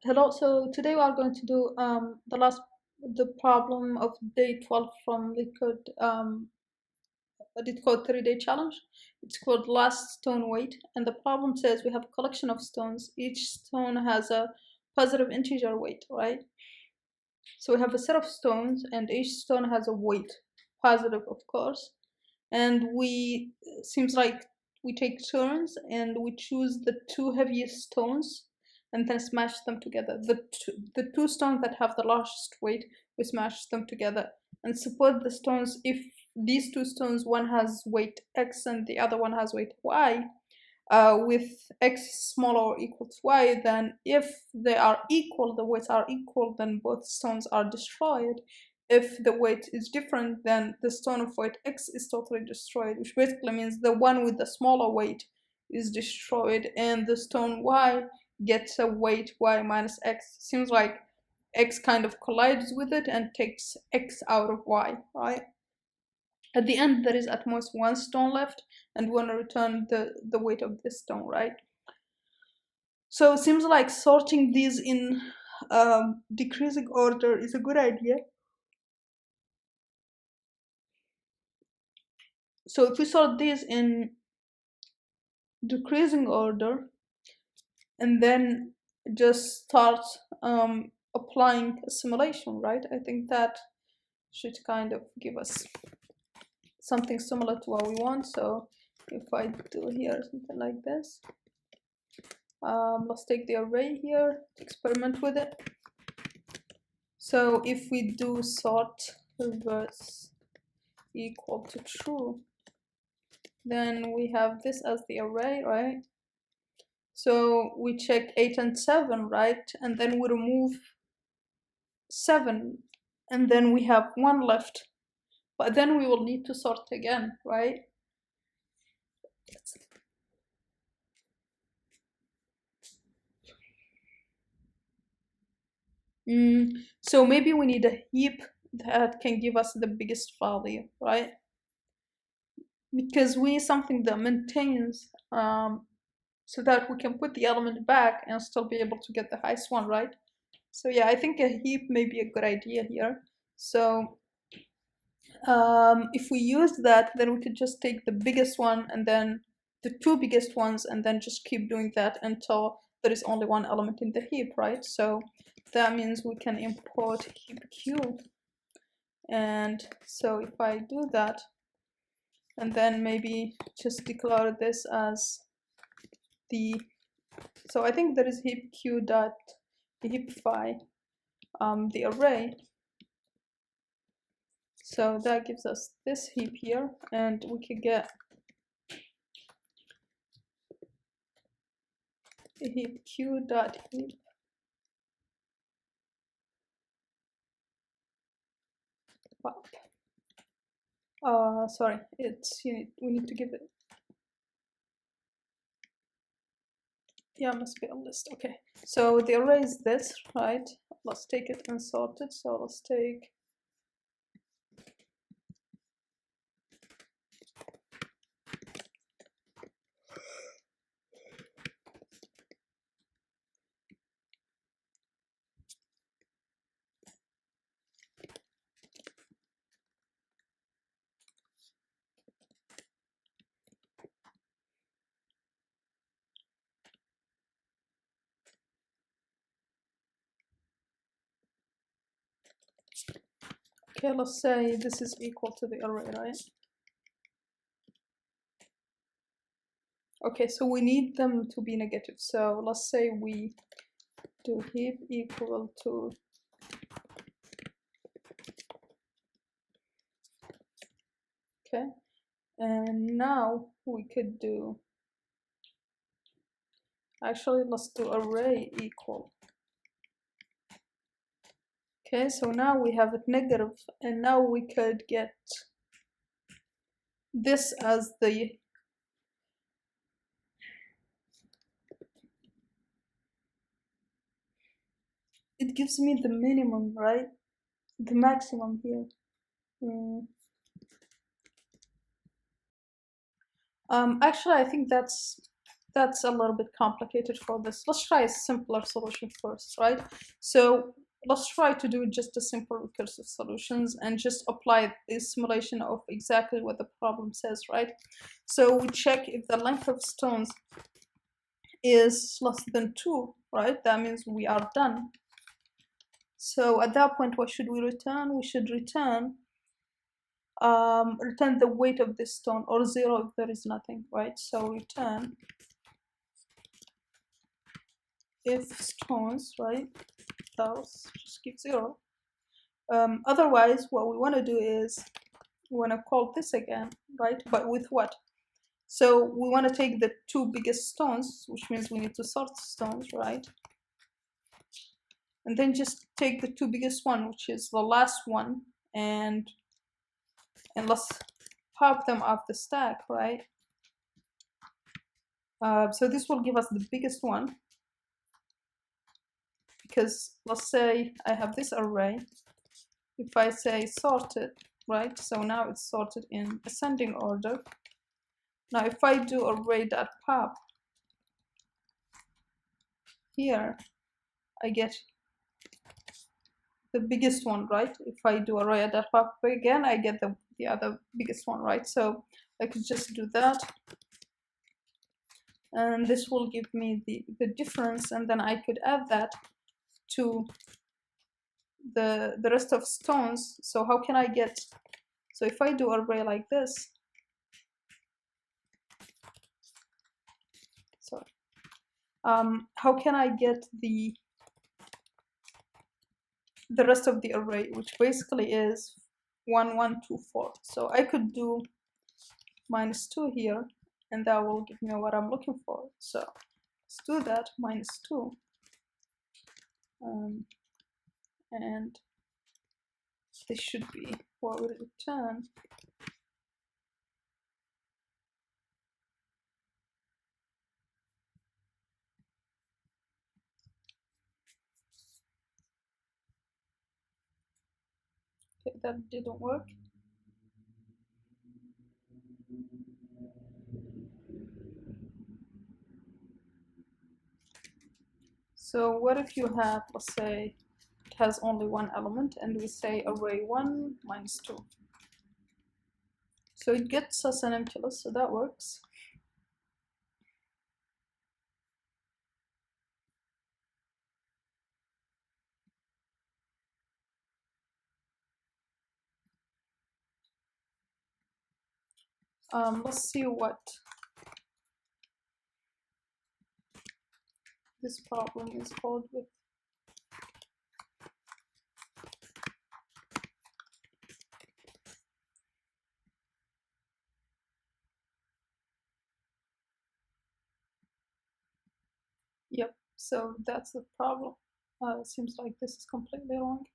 Hello. So today we are going to do the problem of day 12 from Leetcode 3-day challenge. It's called last stone weight, and the problem says we have a collection of stones. Each stone has a positive integer weight, right? So we have a set of stones, and each stone has a weight, positive, of course. And we seems like we take turns and we choose the two heaviest stones and then smash them together. The two stones that have the largest weight, we smash them together. And suppose the stones, if these two stones, one has weight x and the other one has weight y, with x smaller or equal to y, then if they are equal, the weights are equal, then both stones are destroyed. If the weight is different, then the stone of weight x is totally destroyed, which basically means the one with the smaller weight is destroyed and the stone y gets a weight y minus x. Seems like x kind of collides with it and takes x out of y, right? At the end, there is at most one stone left, and we want to return the weight of this stone, right? So it seems like sorting these in decreasing order is a good idea. So if we sort these in decreasing order and then just start applying assimilation, right? I think that should kind of give us something similar to what we want. So if I do here something like this, let's take the array here, experiment with it. So if we do sort reverse equal to true, then we have this as the array, right? So we check 8 and 7, right? And then we remove 7, and then we have 1 left. But then we will need to sort again, right? So maybe we need a heap that can give us the biggest value, right? Because we need something that maintains so that we can put the element back and still be able to get the highest one, right? So yeah, I think a heap may be a good idea here. So if we use that, then we could just take the biggest one and then the two biggest ones and then just keep doing that until there is only one element in the heap, right? So that means we can import heap q. And so if I do that, and then maybe just declare this as the, so I think there is heap q dot heapify the array. So that gives us this heap here, and we could get heap q dot heap. Sorry, it's we need to give it. Yeah, must be a list. Okay, so the array is this, right? Let's take it and sort it. So let's take okay, let's say this is equal to the array, right? Okay, so we need them to be negative. So let's say we do heap equal to, okay, and now we could do, actually let's do array equal. Okay, so now we have it negative, and now we could get this as the, it gives me the minimum, right? The maximum here. Actually, I think that's that's a little bit complicated for this. Let's try a simpler solution first, right? So let's try to do just a simple recursive solutions and just apply this simulation of exactly what the problem says, right? So we check if the length of stones is less than 2, right? That means we are done. So at that point, what should we return? We should return the weight of this stone, or 0 if there is nothing, right? So return if stones, right? Else just keep 0. Otherwise, what we want to do is we want to call this again, right? But with what? So we want to take the 2 biggest stones, which means we need to sort stones, right? And then just take the 2 biggest one, which is the last one, and let's pop them off the stack, right? So this will give us the biggest one, because let's say I have this array. If I say sorted, right? So now it's sorted in ascending order. Now if I do array.pop here, I get the biggest one, right? If I do array.pop again, I get the other biggest one, right? So I could just do that, and this will give me the difference, and then I could add that to the rest of stones. So how can I get, so if I do array like this, sorry, how can I get the rest of the array, which basically is 1 1 2 4? So I could do -2 here, and that will give me what I'm looking for. So let's do that, -2, and this should be what would return. Okay, that didn't work. So what if you have, let's say, it has only one element, and we say array 1 -2. So it gets us an empty list, so that works. Let's see what this problem is called with. Yep, so that's the problem. Seems like this is completely wrong.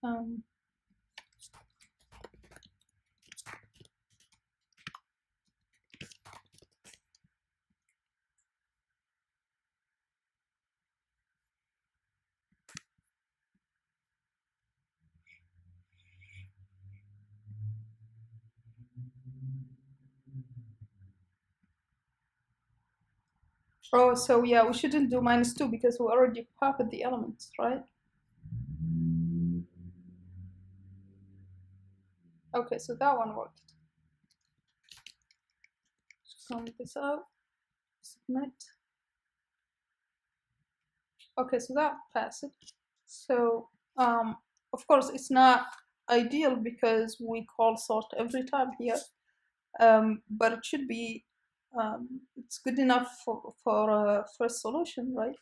Oh, so yeah, we shouldn't do -2 because we already popped the elements, right? Okay, so that one worked. Just comment this out, submit. Okay, so that passed. So of course it's not ideal because we call sort every time here, but it should be it's good enough for a first solution, right?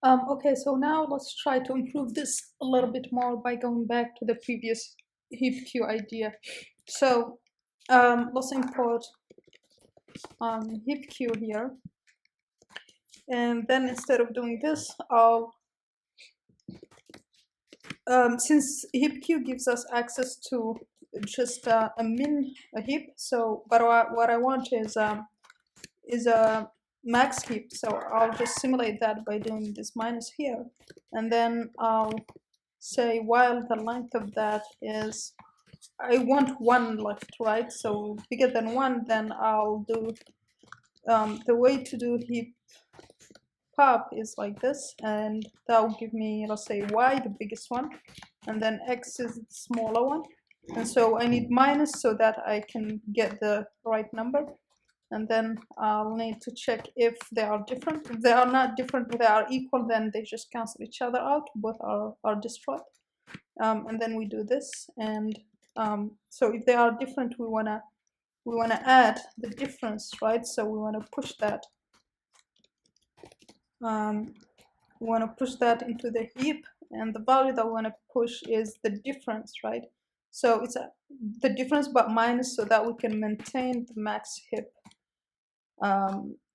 Okay, so now let's try to improve this a little bit more by going back to the previous heap queue idea. So let's import heap queue here, and then instead of doing this, I'll since heap queue gives us access to just a heap, so but what I want is a max heap, so I'll just simulate that by doing this minus here, and then I'll say while the length of that is, I want 1 left, right? So bigger than 1, then I'll do the way to do heap pop is like this, and that will give me, let's say, y, the biggest one, and then x is the smaller one. And so I need minus so that I can get the right number. And then I'll need to check if they are different. If they are not different, if they are equal, then they just cancel each other out. Both are destroyed. And then we do this. And so if they are different, we wanna add the difference, right? So we wanna push that. We wanna push that into the heap, and the value that we wanna push is the difference, right? So it's the difference but minus, so that we can maintain the max heap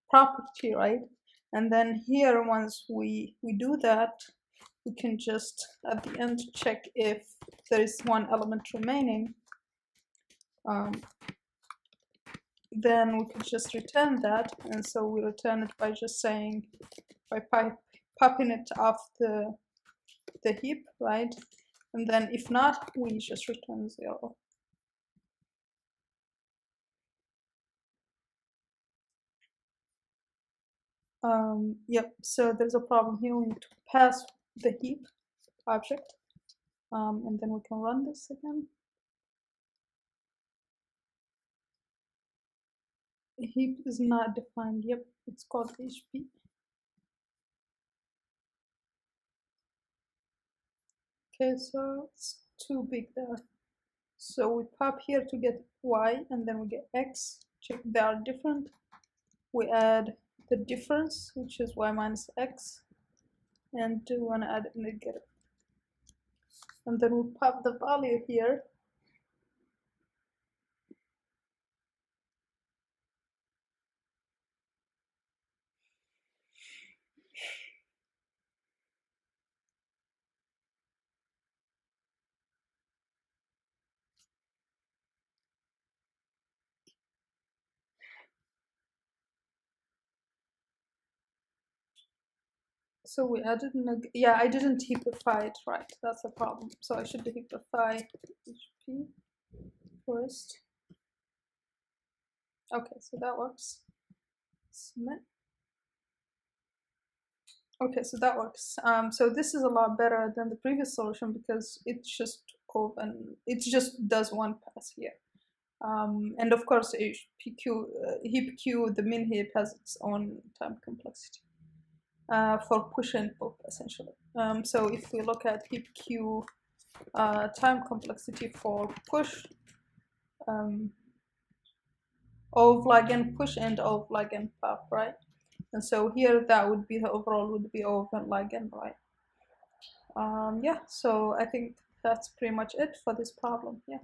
property, right? And then here, once we do that, we can just at the end check if there is one element remaining. Then we could just return that, and so we return it by just saying, by popping it off the heap, right? And then if not, we just return 0. Yep, so there's a problem here. We need to pass the heap object, and then we can run this again. Heap is not defined. Yep, it's called HP. Okay, so it's too big there. So we pop here to get y, and then we get x. Check they are different. We add the difference, which is y minus x, and we want to add a negative. And then we pop the value here. So we added yeah, I didn't heapify it right. That's a problem. So I should heapify HP first. Okay, so that works. Submit. Okay, so that works. So this is a lot better than the previous solution because it just does one pass here. And of course, heap Q, the min heap has its own time complexity for push and pop essentially. So if we look at heap Q time complexity for push, O flag and push and O flag and pop, right? And so here that would be the overall would be O and ligand, right? Yeah, so I think that's pretty much it for this problem. Yeah.